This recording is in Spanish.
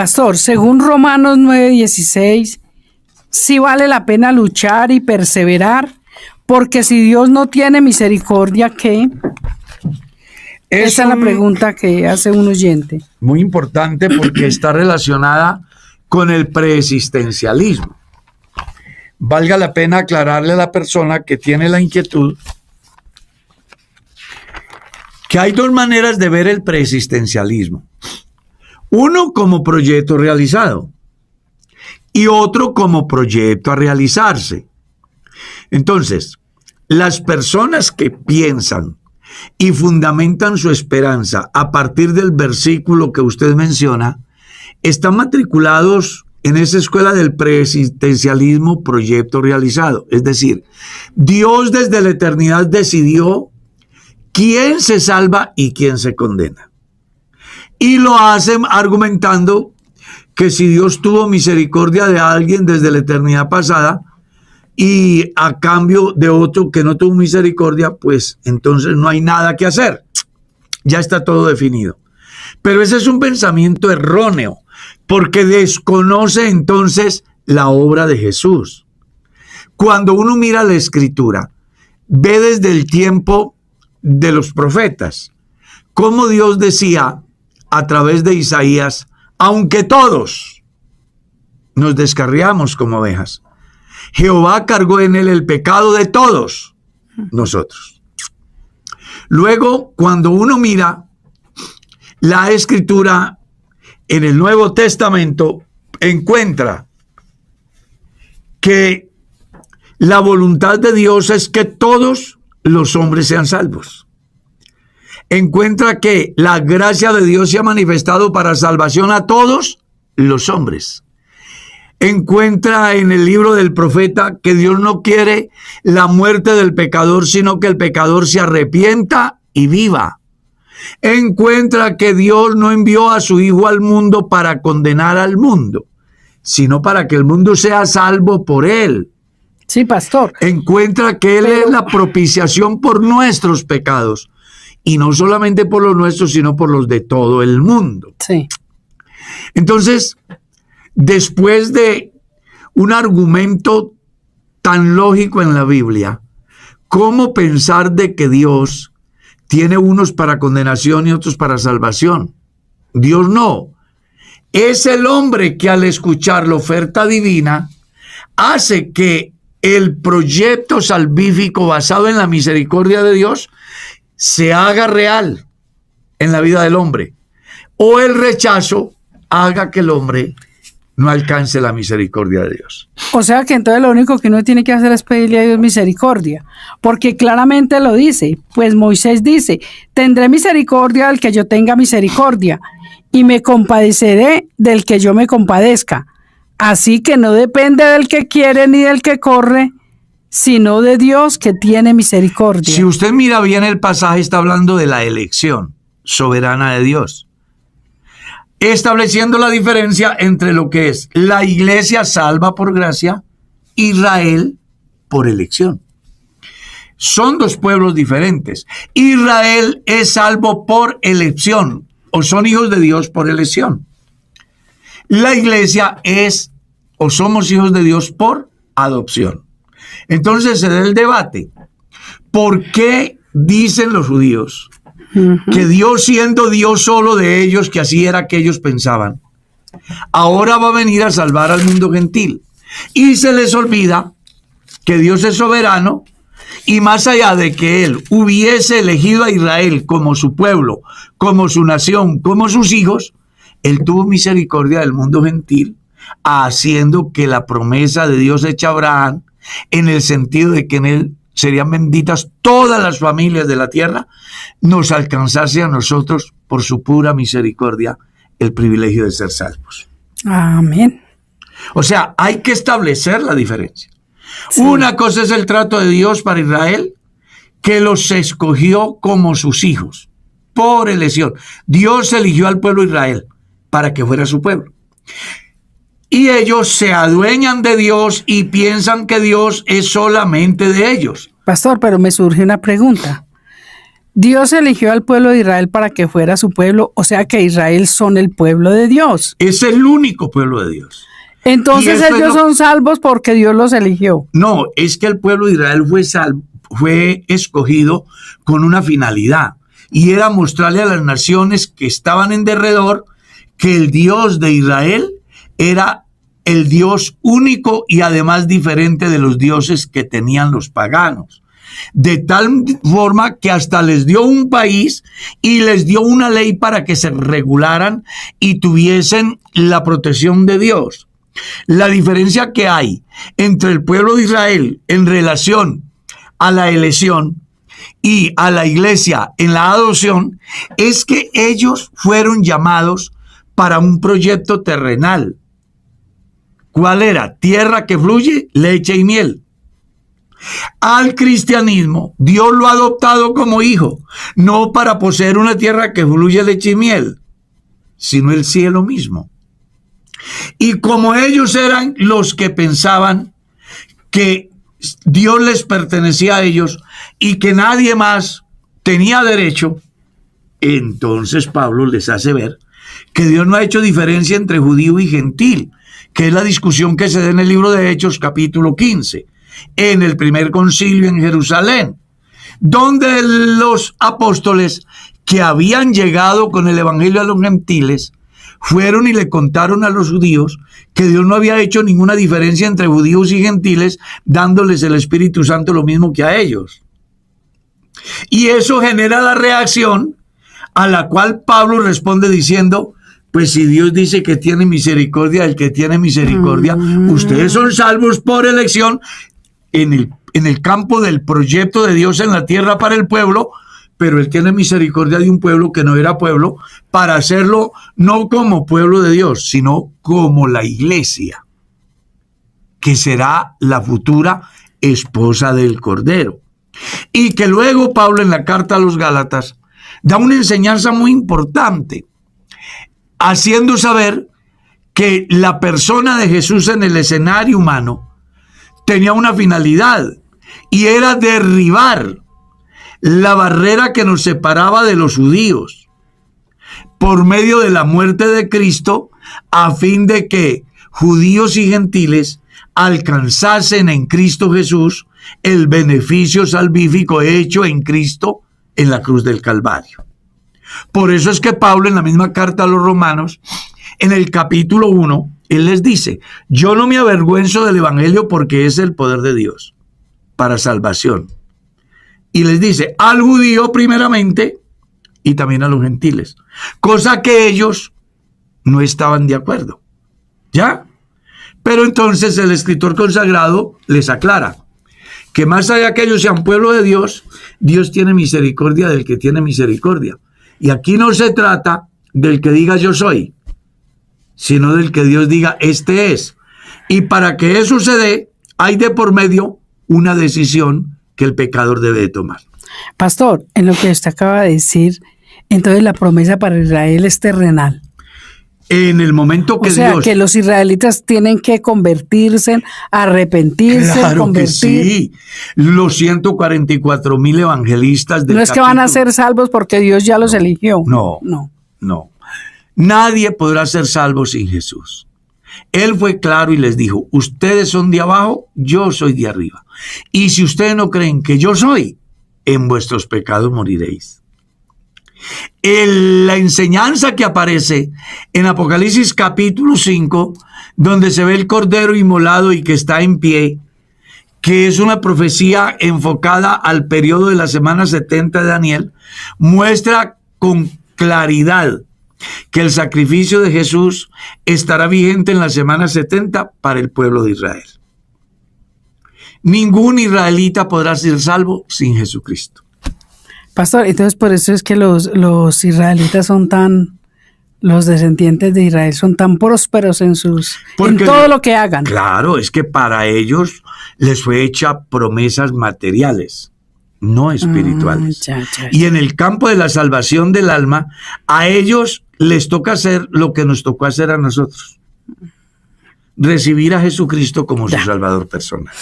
Pastor, según Romanos 9:16, sí vale la pena luchar y perseverar, porque si Dios no tiene misericordia, ¿qué? Esa es la pregunta que hace un oyente. Muy importante porque está relacionada con el preexistencialismo. Valga la pena aclararle a la persona que tiene la inquietud que hay dos maneras de ver el preexistencialismo. Uno como proyecto realizado y otro como proyecto a realizarse. Entonces, las personas que piensan y fundamentan su esperanza a partir del versículo que usted menciona, están matriculados en esa escuela del preexistencialismo proyecto realizado. Es decir, Dios desde la eternidad decidió quién se salva y quién se condena. Y lo hacen argumentando que si Dios tuvo misericordia de alguien desde la eternidad pasada y a cambio de otro que no tuvo misericordia, pues entonces no hay nada que hacer. Ya está todo definido. Pero ese es un pensamiento erróneo, porque desconoce entonces la obra de Jesús. Cuando uno mira la Escritura, ve desde el tiempo de los profetas cómo Dios decía a través de Isaías: aunque todos nos descarriamos como ovejas, Jehová cargó en él el pecado de todos nosotros. Luego, cuando uno mira la Escritura en el Nuevo Testamento, encuentra que la voluntad de Dios es que todos los hombres sean salvos. Encuentra que la gracia de Dios se ha manifestado para salvación a todos los hombres. Encuentra en el libro del profeta que Dios no quiere la muerte del pecador, sino que el pecador se arrepienta y viva. Encuentra que Dios no envió a su Hijo al mundo para condenar al mundo, sino para que el mundo sea salvo por él. Sí, pastor. Encuentra que Él es la propiciación por nuestros pecados, y no solamente por los nuestros, sino por los de todo el mundo. Sí. Entonces, después de un argumento tan lógico en la Biblia, ¿cómo pensar de que Dios tiene unos para condenación y otros para salvación? Dios no. Es el hombre que al escuchar la oferta divina hace que el proyecto salvífico basado en la misericordia de Dios se haga real en la vida del hombre, o el rechazo haga que el hombre no alcance la misericordia de Dios. O sea que entonces lo único que uno tiene que hacer es pedirle a Dios misericordia, porque claramente lo dice, pues Moisés dice: tendré misericordia del que yo tenga misericordia, y me compadeceré del que yo me compadezca. Así que no depende del que quiere ni del que corre, sino de Dios que tiene misericordia. Si usted mira bien el pasaje, está hablando de la elección soberana de Dios, estableciendo la diferencia entre lo que es la iglesia salva por gracia, Israel por elección. Son dos pueblos diferentes. Israel es salvo por elección, o son hijos de Dios por elección. La iglesia es, o somos hijos de Dios por adopción. Entonces se da el debate. ¿Por qué dicen los judíos que Dios, siendo Dios solo de ellos, que así era que ellos pensaban, ahora va a venir a salvar al mundo gentil? Y se les olvida que Dios es soberano, y más allá de que Él hubiese elegido a Israel como su pueblo, como su nación, como sus hijos, Él tuvo misericordia del mundo gentil, haciendo que la promesa de Dios hecha a Abraham, en el sentido de que en Él serían benditas todas las familias de la tierra, nos alcanzase a nosotros, por su pura misericordia, el privilegio de ser salvos. Amén. O sea, hay que establecer la diferencia. Sí. Una cosa es el trato de Dios para Israel, que los escogió como sus hijos, por elección. Dios eligió al pueblo de Israel para que fuera su pueblo. Y ellos se adueñan de Dios y piensan que Dios es solamente de ellos. Pastor, pero me surge una pregunta. Dios eligió al pueblo de Israel para que fuera su pueblo, o sea que Israel son el pueblo de Dios. Es el único pueblo de Dios. Entonces ellos son salvos porque Dios los eligió. No, es que el pueblo de Israel fue escogido con una finalidad, y era mostrarle a las naciones que estaban en derredor que el Dios de Israel era el Dios único y además diferente de los dioses que tenían los paganos. De tal forma que hasta les dio un país y les dio una ley para que se regularan y tuviesen la protección de Dios. La diferencia que hay entre el pueblo de Israel en relación a la elección y a la iglesia en la adopción es que ellos fueron llamados para un proyecto terrenal. ¿Cuál era? Tierra que fluye leche y miel. Al cristianismo, Dios lo ha adoptado como hijo, no para poseer una tierra que fluye leche y miel, sino el cielo mismo. Y como ellos eran los que pensaban que Dios les pertenecía a ellos y que nadie más tenía derecho, entonces Pablo les hace ver que Dios no ha hecho diferencia entre judío y gentil, que es la discusión que se da en el libro de Hechos capítulo 15, en el primer concilio en Jerusalén, donde los apóstoles que habían llegado con el evangelio a los gentiles fueron y le contaron a los judíos que Dios no había hecho ninguna diferencia entre judíos y gentiles, dándoles el Espíritu Santo lo mismo que a ellos. Y eso genera la reacción a la cual Pablo responde diciendo: pues si Dios dice que tiene misericordia del que tiene misericordia, ustedes son salvos por elección en el campo del proyecto de Dios en la tierra para el pueblo, pero Él tiene misericordia de un pueblo que no era pueblo para hacerlo no como pueblo de Dios, sino como la iglesia, que será la futura esposa del Cordero. Y que luego Pablo en la carta a los Gálatas da una enseñanza muy importante, haciendo saber que la persona de Jesús en el escenario humano tenía una finalidad, y era derribar la barrera que nos separaba de los judíos por medio de la muerte de Cristo, a fin de que judíos y gentiles alcanzasen en Cristo Jesús el beneficio salvífico hecho en Cristo en la cruz del Calvario. Por eso es que Pablo en la misma carta a los Romanos, en el capítulo 1, él les dice: yo no me avergüenzo del evangelio porque es el poder de Dios para salvación. Y les dice al judío primeramente y también a los gentiles, cosa que ellos no estaban de acuerdo. ¿Ya? Pero entonces el escritor consagrado les aclara que más allá que ellos sean pueblo de Dios, Dios tiene misericordia del que tiene misericordia. Y aquí no se trata del que diga yo soy, sino del que Dios diga este es. Y para que eso se dé, hay de por medio una decisión que el pecador debe de tomar. Pastor, en lo que usted acaba de decir, entonces la promesa para Israel es terrenal. En el momento que o sea, Dios... que los israelitas tienen que convertirse, arrepentirse, claro convertir. Que sí. Los 144,000 evangelistas del No es que van a ser salvos porque Dios ya los eligió. No. Nadie podrá ser salvo sin Jesús. Él fue claro y les dijo: ustedes son de abajo, yo soy de arriba. Y si ustedes no creen que yo soy, en vuestros pecados moriréis. La enseñanza que aparece en Apocalipsis capítulo 5, donde se ve el Cordero inmolado y que está en pie, que es una profecía enfocada al periodo de la semana 70 de Daniel, muestra con claridad que el sacrificio de Jesús estará vigente en la semana 70 para el pueblo de Israel. Ningún israelita podrá ser salvo sin Jesucristo. Pastor, entonces por eso es que los israelitas son tan, los descendientes de Israel son tan prósperos en todo lo que hagan. Claro, es que para ellos les fue hecha promesas materiales, no espirituales. Ya. Y en el campo de la salvación del alma, a ellos les toca hacer lo que nos tocó hacer a nosotros: recibir a Jesucristo como su Salvador personal.